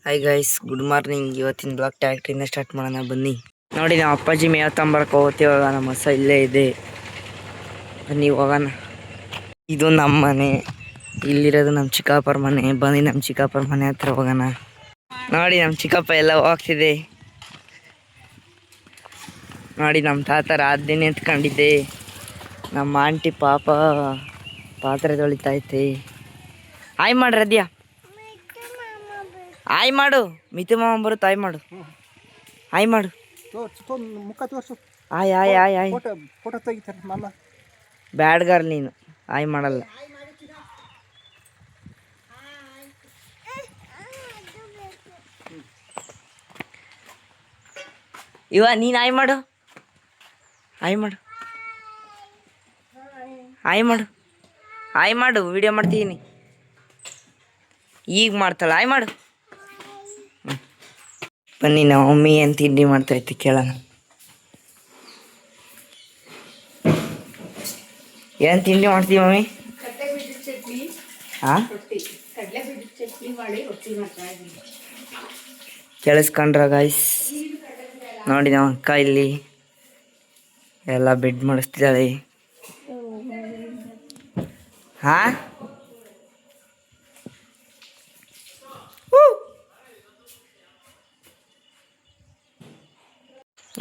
Hi guys, good morning. ಇವತ್ತಿನ blog ಟ್ಯಾಕ್ಟ್ರಿಯಿಂದ start ಮಾಡೋಣ ಬನ್ನಿ. ನೋಡಿ, ನಮ್ಮ ಅಪ್ಪಾಜಿ ಮೇವ್ ತಂಬರಕ್ಕೆ ಹೋಗ್ತೀವಾಗ ನಮ್ಮ ಹೊಸ ಇಲ್ಲೇ ಇದೆ. ಬನ್ನಿ ಹೋಗೋಣ. ಇದು ನಮ್ಮ ಮನೆ, ಇಲ್ಲಿರೋದು ನಮ್ಮ ಚಿಕ್ಕಪ್ಪರ ಮನೆ. ಬನ್ನಿ ನಮ್ಮ ಚಿಕ್ಕಪ್ಪರ ಮನೆ ಹತ್ರ ಹೋಗೋಣ. ನೋಡಿ, ನಮ್ಮ ಚಿಕ್ಕಪ್ಪ ಎಲ್ಲ ಹೋಗ್ತಿದೆ. ನೋಡಿ, ನಮ್ಮ ತಾತ ರಾಧನೆ ಎತ್ಕೊಂಡಿದ್ದೆ. ನಮ್ಮ ಆಂಟಿ ಪಾಪ ಪಾತ್ರೆ ತೊಳಿತೈತೆ. ಆಯ್ ಮಾಡ್ರಿ ಅದ್ಯಾ, ಆಯ್ ಮಾಡು. ಮಿತಿ ಮಾಮ ಬರುತ್ತೆ, ಆಯ್ ಮಾಡು. ಆಯ್ ಮಾಡು, ಮುಖ ತೋರ್ಸು. ಆಯ್ ಆಯ್ ಆಯ್ ಆಯ್. ಫೋಟೋ ತೆಗಿತಾರೆ ಮಾಮ. ಬ್ಯಾಡ್ಗಾರ್ ನೀನು, ಆಯ್ ಮಾಡಲ್ಲ. ನೀನು ಆಯ್ ಮಾಡು, ಆಯ್ ಮಾಡು, ಆಯ್ ಮಾಡು, ಆಯ್ ಮಾಡು. ವಿಡಿಯೋ ಮಾಡ್ತಿದ್ದೀನಿ. ಈಗ ಮಾಡ್ತಾಳೆ, ಆಯ್ ಮಾಡು. ಬನ್ನಿ, ನಮ್ಮ ಮಮ್ಮಿ ಏನು ತಿಂಡಿ ಮಾಡ್ತೈತಿ ಕೇಳೋಣ. ಏನು ತಿಂಡಿ ಮಾಡ್ತೀವಿ ಮಮ್ಮಿ? ಹಾಂ, ಕೇಳಿಸ್ಕೊಂಡ್ರ ಗಾಯ್ಸ್? ನೋಡಿ, ನಮ್ಮ ಅಕ್ಕ ಇಲ್ಲಿ ಎಲ್ಲ ಬೆಡ್ ಮಾಡಿಸ್ತಿದ್ದಾಳೆ. ಹಾಂ,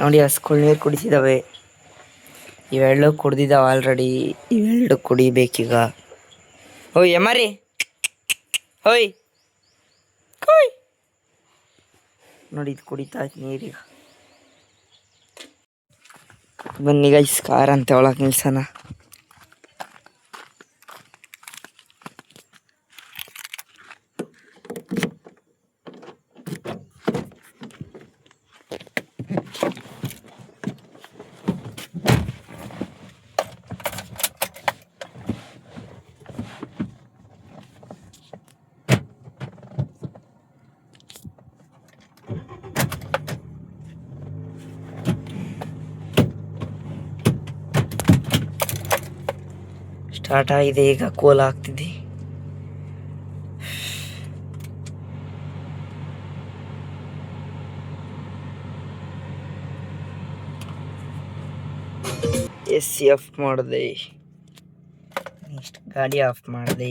ನೋಡಿ, ಹಸ್ಗಳು ನೀರು ಕುಡಿಸಿದ್ದಾವೆ. ಇವೆರಡು ಕುಡ್ದಿದ್ದಾವೆ ಆಲ್ರೆಡಿ. ಇವೆರಡು ಕುಡಿಬೇಕೀಗ. ಓಯ್ ಎಮ್ಮರಿ, ಹೋಯ್ ಕೋಯ್. ನೋಡಿ, ಇದು ಕುಡಿತಾ ಇತ್ತು ನೀರೀಗ. ಬನ್ನಿ ಗೈಸ್, ಕಾರ್ ಅಂತ ಒಳಗೆ ನಿಲ್ಸೋಣ. ಸ್ಟಾರ್ಟ್ ಆಗಿದೆ ಈಗ, ಕೋಲ ಆಗ್ತಿದೆ. AC ಆಫ್ ಮಾಡಿದೆ. ನೆಕ್ಸ್ಟ್ ಗಾಡಿ ಆಫ್ ಮಾಡಿದೆ.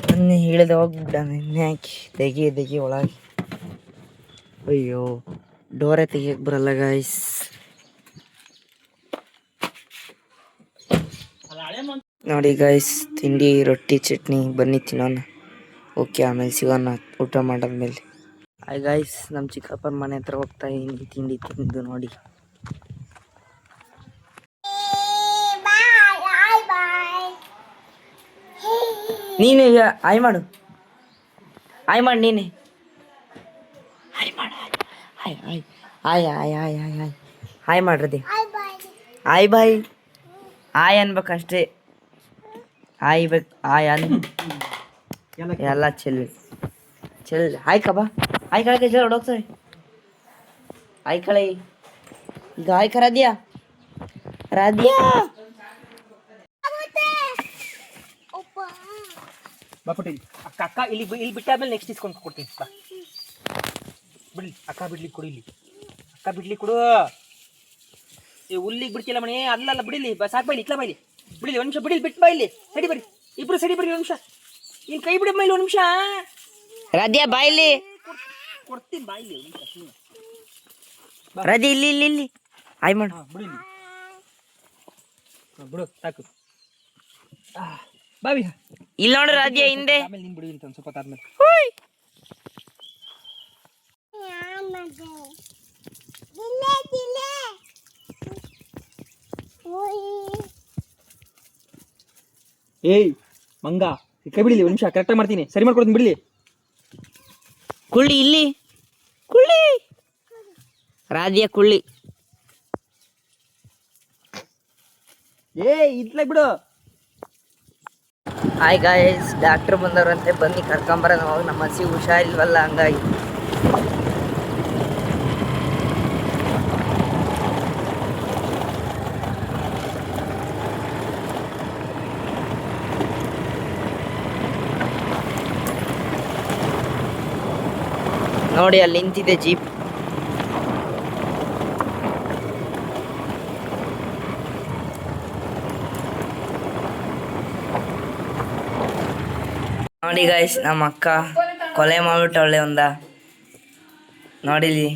ಮೊನ್ನೆ ಹೇಳಿದೆ ಹೋಗ್ಬಿಟ್ಟ. ನೆನ್ನೆ ಹಾಕಿ ತೆಗಿ ಒಳಗೆ. ಅಯ್ಯೋ, ಡೋರೇ ತೆಗಿಯಕ್ಕೆ ಬರಲ್ಲ ಗಾಯ್ಸ್. ನೋಡಿ ಗೈಸ್, ತಿಂಡಿ ರೊಟ್ಟಿ ಚಟ್ನಿ. ಬನ್ನಿ ತಿನ್ನೋಣ. ಓಕೆ, ಆಮೇಲೆ ಸಿಗೋಣ ಊಟ ಮಾಡಾದ್ಮೇಲೆ. ಹಾಯ್ ಗೈಸ್, ನಮ್ಮ ಚಿಕ್ಕಪ್ಪನ ಮನೆ ಹತ್ರ ಹೋಗ್ತಾ ಇದ್ದೀನಿ ತಿಂಡಿ ತಿಂದು. ನೋಡಿ, ನೀನು ಆಯ್ ಮಾಡು, ಆಯ್ ಮಾಡಿ ನೀನೆ. ಆಯ್ ಮಾಡು, ಆಯ್ ಆಯ್ ಆಯ್ ಆಯ್ ಆಯ್ ಆಯ್ ಆಯ್ ಆಯ್ ಮಾಡ್ರದಿ. ಆಯ್ ಬಾಯ್, ಆಯ್ ಅನ್ಬೇಕಷ್ಟೇ. ಆಯ್ ಬೇಕು, ಆಯ್ ಅನ್ ಎಲ್ಲ ಚೆಲ್ ಆಯ್ ಕಬಾ. ಆಯ್ ಕಳಕ್ಕೆ ಜರ ಹೋಗ್ತಾರೆ. ಆಯ್ ಕಳೆ ಈಗ. ಆಯ್ ರಾದ್ಯಾ, ರಾದ್ಯಾ ಬಾ ಕೊಟ್ಟಿನಿ. ಅಕ್ಕ ಇಲ್ಲಿ ಬಿಟ್ಟಾದ್ಮೇಲೆ ನೆಕ್ಸ್ಟ್ ಇಸ್ಕೊಂಡು ಕೊಡ್ತೀನಿ. ಬಾ ಬಿಡ್ಲಿ, ಅಕ್ಕ ಬಿಡ್ಲಿ ಕೊಡು. ಇಲ್ಲಿ ಅಕ್ಕ ಬಿಡ್ಲಿ ಕೊಡು. ಹುಲ್ಲಿಗೆ ಬಿಡ್ತಿಲ್ಲ ಮಣಿ. ಅಲ್ಲಲ್ಲ ಬಿಡಿಲಿ. ಸಾಕು ಬೈಲಿ, ಇತ್ಲಾ ಬೈಲಿ. ಬಿಡಿಲಿ, ಒಂದು ನಿಮಿಷ ಬಿಡಿಲಿ. ಬಿಟ್ಟು ಬಾ. ಇಲ್ಲಿ ಸಡಿ ಬರ್ರಿ, ಇಬ್ರು ಸಡಿ ಬರ್ರಿ. ಒಂದು ನಿಮಿಷ ಇನ್ನು ಕೈ ಬಿಡಮ್ಮ. ಇಲ್ಲಿ ಒಂದು ನಿಮಿಷ. ರಾದ್ಯಾ ಬಾಯ್ಲಿ ಕೊಡ್ತೀನಿ. ಬಾಯಿಲಿ ರಾದ್ಯಾ, ಇಲ್ಲಿ ಇಲ್ಲಿ ಇಲ್ಲಿ ಆಯ್ ಮಾಡು. ಬಿಡಿಲಿ, ಬಿಡು ಸಾಕು. ಬಾವಿ ಇಲ್ಲಿ ನೋಡ್ರಿ ರಾದ್ಯಾ ಹಿಂದೆ. ಆಮೇಲೆ ನೀನು ಬಿಡಿ ಅಂತ ಒಂದು ಸ್ವಲ್ಪ ಆದ್ಮೇಲೆ. ಏಯ್ ಮಂಗ, ಕೈ ಬಿಡಿಲಿ. ಒಂದು ನಿಮಿಷ ಕರೆಕ್ಟಾಗಿ ಮಾಡ್ತೀನಿ. ಸರಿ ಮಾಡ್ಕೊಡ್ತೀನಿ, ಬಿಡಲಿ. ಕುಳ್ಳಿ ಇಲ್ಲಿ, ಕುಳ್ಳಿ ರಾದ್ಯಾ, ಕುಳ್ಳಿ. ಇತ್ಲ ಬಿಡು. ಹಾಯ್ ಗಾಯ್ಸ್, ಡಾಕ್ಟ್ರ್ ಬಂದವ್ರಂತೆ. ಬನ್ನಿ ಕರ್ಕೊಂಬರೋಣ. ನಮ್ಮ ಹಸಿ ಹುಷಾರಿಲ್ವಲ್ಲ, ಹಂಗಾಗಿ. ನೋಡಿ ಅಲ್ಲಿ ನಿಂತಿದೆ ಜೀಪ್. ನೋಡಿ ಗೈಸ್, ನಮ್ಮ ಅಕ್ಕ ಕೊಲೆ ಮಾಡ್ಬಿಟ್ಟವಳೆ ಒಂದ. ನೋಡಿಲಿ.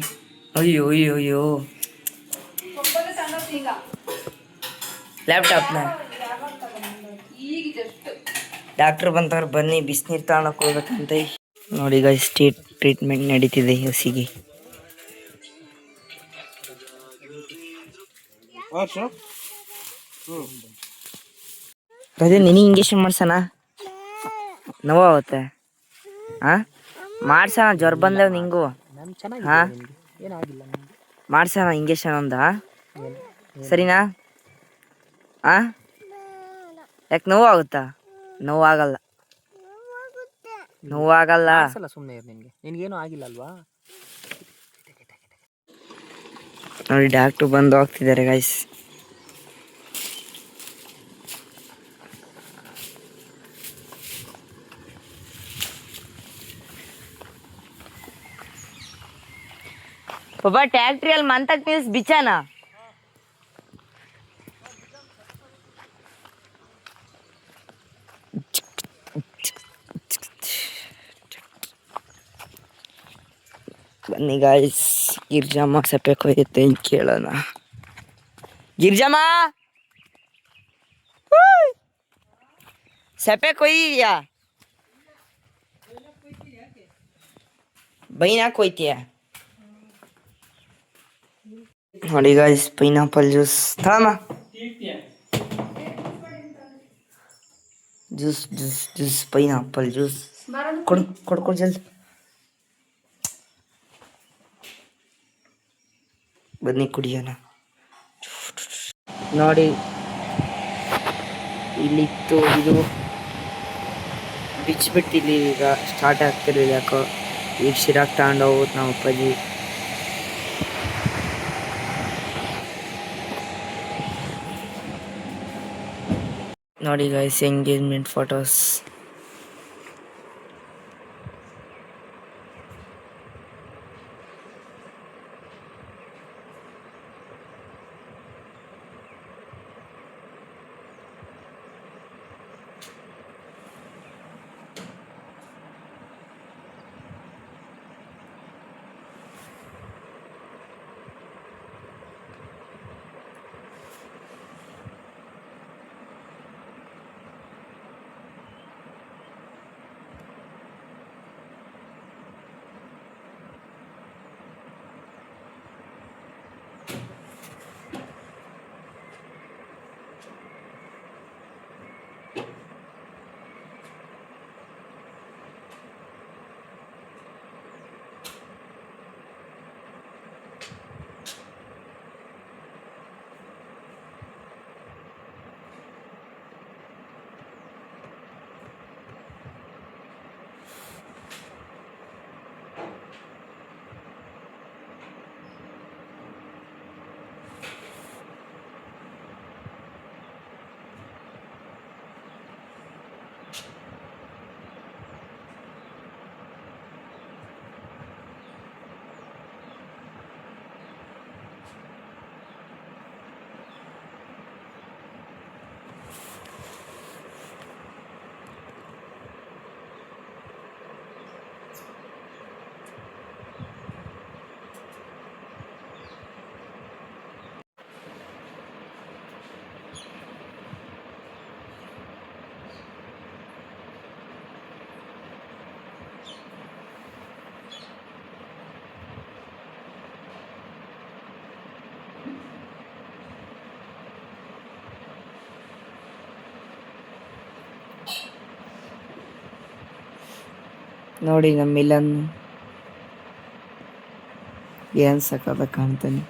ಅಯ್ಯೋ ಅಯ್ಯೋ ಅಯ್ಯೋ, ಲ್ಯಾಪ್ಟಾಪ್ನ ಡಾಕ್ಟ್ರ್ ಬಂತವ್ರು, ಬನ್ನಿ ಬಿಸಿನೀರು ತಗೊಳಕ್ ಹೋಗ್ಬೇಕಂತ. ನೋಡಿ ಗೈಸ್, ಟ್ರೀಟ್ಮೆಂಟ್ ನಡೀತಿದೆ ಹಸಿಗೆ. ಅದೇ ನಿನಗೆ ಇಂಜೆಕ್ಷನ್ ಮಾಡ್ಸಣ, ನೋವಾಗುತ್ತೆ. ಹಾಂ ಮಾಡ್ಸೋಣ, ಜ್ವರ ಬಂದವ್ ನಿಂಗು. ಹಾಂ ಮಾಡ್ಸೋಣ ಇಂಜೆಕ್ಷನ್ ಒಂದ, ಸರಿನಾ? ಹಾಂ ಯಾಕೆ ನೋವಾಗುತ್ತಾ? ನೋವಾಗಲ್ಲ, ನೋವಾಗಲ್ಲ. ಸುಮ್ಮನೆ ನಿನ್ಗೇನು ಆಗಿಲ್ಲ ಅಲ್ವಾ? ನೋಡಿ ಡಾಕ್ಟ್ರು ಬಂದು ಹೋಗ್ತಿದ್ದಾರೆ ಗೈಸ್. ಬಾಬಾ ಟ್ಯಾಕ್ಟ್ರಿಯಲ್ಲಿ ಮಂತಕ್ ನಿಲ್ಸ್ ಬಿಚಾನ. ಬನ್ನಿ ಗಾಯ್ಸ್, ಗಿರ್ಜಮ್ಮ ಸಪ್ಪೆ ಕೊಯ್ಯುತ್ತೆ ಕೇಳೋಣ. ಗಿರ್ಜಮ್ಮ ಸಪ್ಪೆ ಕೊಯ್ಯಾ? ಬೈನಾ ಕೊಯ್ತೀಯ? ನೋಡಿ ಗಾಯ್ಸ್, ಪೈನಾಪಲ್ ಜ್ಯೂಸ್ ತಾಮ, juice juice juice pineapple juice ಕೊಡು ಕೊಡು ಕೊಡು ಜಲ್ದಿ. ಬನ್ನಿ ಕುಡಿಯೋಣ. ನೋಡಿ ಇಲ್ಲಿತ್ತು, ಇದು ಬಿಚ್ಚಿಬಿಟ್ಟಿಲ್ಲಿ, ಈಗ ಸ್ಟಾರ್ಟ್ ಆಗ್ತಿರ್ಲಿಲ್ಲ ಯಾಕೋ. ಈಗ ಶಿರಾಕ್ ತಗೊಂಡು ಹೋಗುತ್ತೆ ನಮ್ಮ ಅಪ್ಪಾಜಿ. ನೋಡಿ ಗೈಸ್, ಎಂಗೇಜ್ಮೆಂಟ್ ಫೋಟೋಸ್. ನೋಡಿ ನಮ್ಮ ಮಿಲನ್ ಏನ್ ಸಕ್ಕದ ಕಾಣ್ತಾನೆ.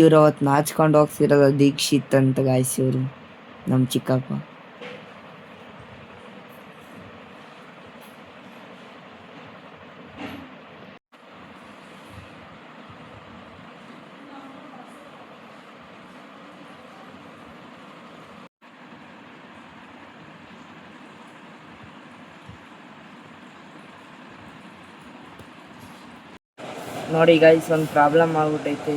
ಇವ್ರು ಅವತ್ತು ನಾಚ್ಕೊಂಡು ಹೋಗ್ತಿರೋದು ದೀಕ್ಷಿತ್ ಅಂತ ಗಾಯ್ಸ್, ಇವರು ನಮ್ಮ ಚಿಕ್ಕಪ್ಪ. ನೋಡಿ ಗೈಸ್ ಒಂದು ಪ್ರಾಬ್ಲಮ್ ಆಗ್ಬಿಟ್ಟೈತೆ.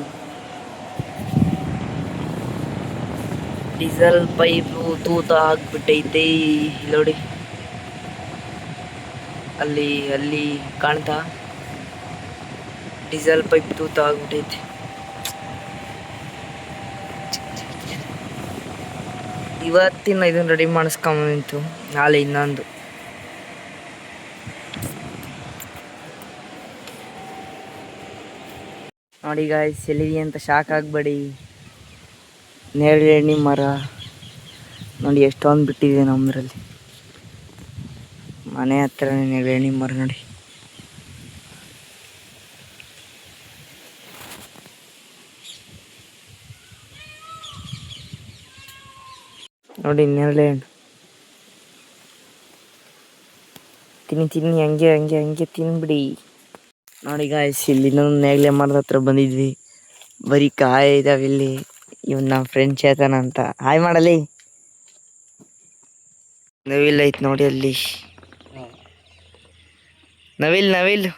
ಡೀಸೆಲ್ ಪೈಪು ತೂತ ಆಗ್ಬಿಟ್ಟೈತೆ. ನೋಡಿ ಅಲ್ಲಿ ಅಲ್ಲಿ ಕಾಣ್ತಾ ಡೀಸೆಲ್ ಪೈಪ್ ತೂತ ಆಗ್ಬಿಟ್ಟೈತೆ. ಇವತ್ತಿನ ಇದನ್ನು ರೆಡಿ ಮಾಡಿಸ್ಕೊಂಬಂತು, ನಾಳೆ ಇನ್ನೊಂದು. ನೋಡಿ ಗಾಯ್ಸ್ ಎಲ್ಲಿದೆ ಅಂತ ಶಾಕ್ ಆಗಬೇಡಿ. ನೇರಳೆ ಹಣ್ಣಿ ಮರ ನೋಡಿ ಎಷ್ಟೊಂದು ಬಿಟ್ಟಿದೆ ನಮ್ಮದ್ರಲ್ಲಿ. ಮನೆ ಹತ್ರನೇ ನೇರಳೆ ಹಣ್ಣಿ ಮರ ನೋಡಿ. ನೋಡಿ ನೇರಳೆ ಹಣ್ಣು ತಿನ್ನಿ ತಿನ್ನಿ, ಹಂಗೆ ಹಂಗೆ ಹಂಗೆ ತಿನ್ಬಿಡಿ. ನೋಡಿ ಗಾಯ್ಸ್ ಇಲ್ಲಿ ಇನ್ನೊಂದು ನೇರಳೆ ಮರದ ಹತ್ರ ಬಂದಿದ್ವಿ. ಬರೀ ಕಾಯಿ ಇದಾವೆ ಇಲ್ಲಿ. ಇವನ್ ನಮ್ಮ ಫ್ರೆಂಡ್ ಚೇತನ ಅಂತ. ಹಾಯ್ ಮಾಡಲಿ. ನವಿಲ್ ಐತ್ ನೋಡಿ ಅಲ್ಲಿ. ನವಿಲ್ ನವಿಲ್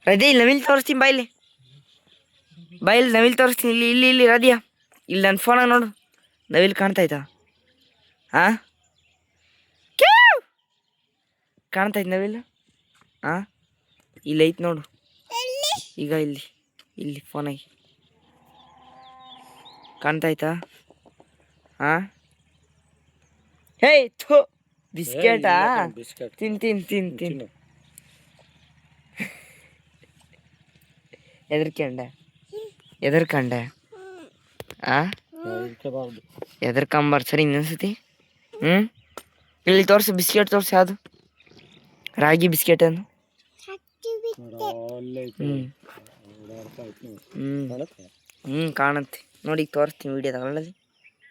ರದಿ ನವಿಲ್ ತೋರಿಸ್ತೀನಿ ಬಾಯಿಲಿ. ಬಾಯಿಲಿ ನವಿಲ್ ತೋರಿಸ್ತೀನಿ. ಇಲ್ಲಿ ಇಲ್ಲಿ ಇಲ್ಲಿ ರದಿಯಾ, ಇಲ್ಲಿ ನನ್ನ ಫೋನಾಗ ನೋಡು ನವಿಲ್ ಕಾಣ್ತಾಯ್ತಾ? ಹಾಂ ಕಾಣ್ತೈತೆ ನವಿಲ್? ಹಾಂ ಇಲ್ಲಿ ಐತೆ ನೋಡು ಈಗ. ಇಲ್ಲಿ ಇಲ್ಲಿ ಫೋನಾಗಿ ಕಾಣ್ತಾಯ್ತಾ? ಹಾಂ ಹೇ ಥೋ ಬಿಸ್ಕೆಟಾ? ತಿನ್ ತಿನ್ ತಿನ್ ತಿನ್. ಎದರ್ಕಂಡೆ ಎದರ್ಕಂಡೆ? ಹಾಂ ಎದರ್ಕಂಬಾರ್ದು. ಸರಿ ಇನ್ನೊಂದ್ಸತಿ. ಇಲ್ಲಿ ತೋರಿಸು ಬಿಸ್ಕೆಟ್ ತೋರಿಸಿ. ಯಾವುದು? ರಾಗಿ ಬಿಸ್ಕೆಟ್ ಅನ್ನು. ಕಾಣುತ್ತೆ ನೋಡಿ. ತೋರಿಸ್ತೀನಿ ವಿಡಿಯೋದಾಗ. ಒಳ್ಳಲ್ಲಿ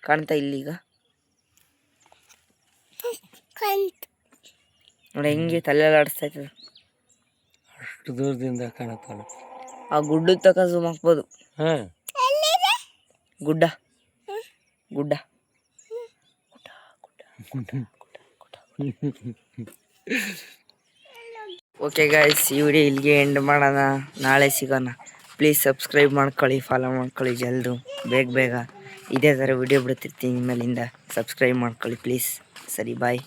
ಕಾಣ್ತಾ ಇಲ್ಲೀಗ ನೋಡಿ ಹೆಂಗೆ ತಲೆಯಲ್ಲಿ ಆಡಿಸ್ತಾ ಇರ್ತದೆ. ಅಷ್ಟು ದೂರದಿಂದ ಕಾಣುತ್ತಲ್ಲ. ಆ ಗುಡ್ಡದ ತಕ ಝೂಮ್ ಹಾಕ್ಬೋದು. ಗುಡ್ಡ ಗುಡ್ಡ ಓಕೆ ಗಾಯ್ಸ್, ಈ ವಿಡಿಯೋ ಇಲ್ಲಿಗೆ ಎಂಡ್ ಮಾಡೋಣ. ನಾಳೆ ಸಿಗೋಣ. ಪ್ಲೀಸ್ ಸಬ್ಸ್ಕ್ರೈಬ್ ಮಾಡ್ಕೊಳ್ಳಿ, ಫಾಲೋ ಮಾಡ್ಕೊಳ್ಳಿ ಜಲ್ದು ಬೇಗ ಬೇಗ. ಇದೇ ಥರ ವಿಡಿಯೋ ಬಿಡ್ತಿರ್ತೀನಿ. ನಿಮ್ಮಲ್ಲಿಂದ ಸಬ್ಸ್ಕ್ರೈಬ್ ಮಾಡ್ಕೊಳ್ಳಿ ಪ್ಲೀಸ್. ಸರಿ ಬಾಯ್.